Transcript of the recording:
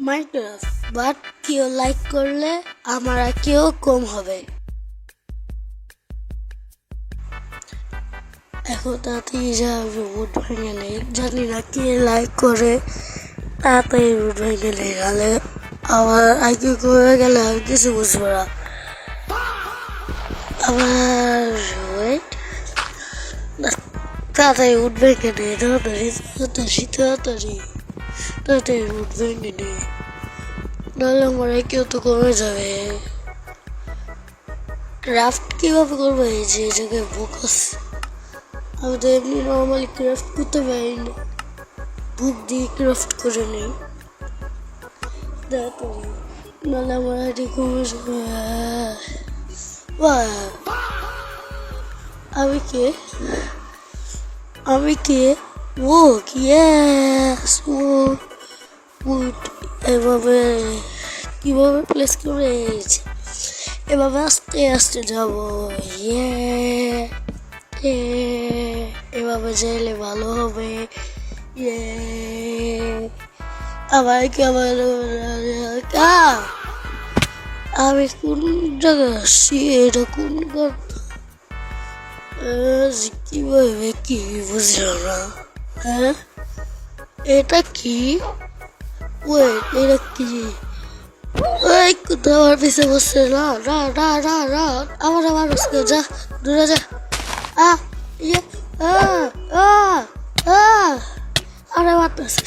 Minecraft but কেউ like করলে আমার কেউ কম হবে। এখন তাড়াতাড়ি যাবে রুট ভেঙে নেই, জানি না কে লাইক করে, তাড়াতাড়ি রুট ভেঙে নেই, নাহলে আবার আগে করে গেলে আমি কিছু বুঝবো না। আবার তাড়াতাড়ি রুট ভেঙে নেই, তাড়াতাড়ি তাড়াতাড়ি তাড়াতাড়ি তাড়াতাড়ি রুট ভেঙে নেই, নাহলে আমার কেউ তো কমে যাবে। ক্রাফট কিভাবে করবো? এই যে জায়গায় বুক আছে, আমি তো এমনি নর্মালি ক্রাফট করতে পারি না, বুক দিয়ে ক্রাফট করে নেই তাড়াতাড়ি, নাহলে আমার আইডি কমে যাবে। আমি কে? আমি কে? ও ইয়েস, ও এভাবে কিভাবে প্লেস করে এভাবে আস্তে আস্তে যাবো। এভাবে যাইলে ভালো হবে। আবার আমি কোন জায়গায় আসছি? এটা কোন কিভাবে কি বুঝলাম না। হ্যাঁ, এটা কি? এটা কি? ওই কোথাও আমার পিছিয়ে বসছে না, না না না না, আমার যা দূরে যা। ইয়ে আরে মারতেছে।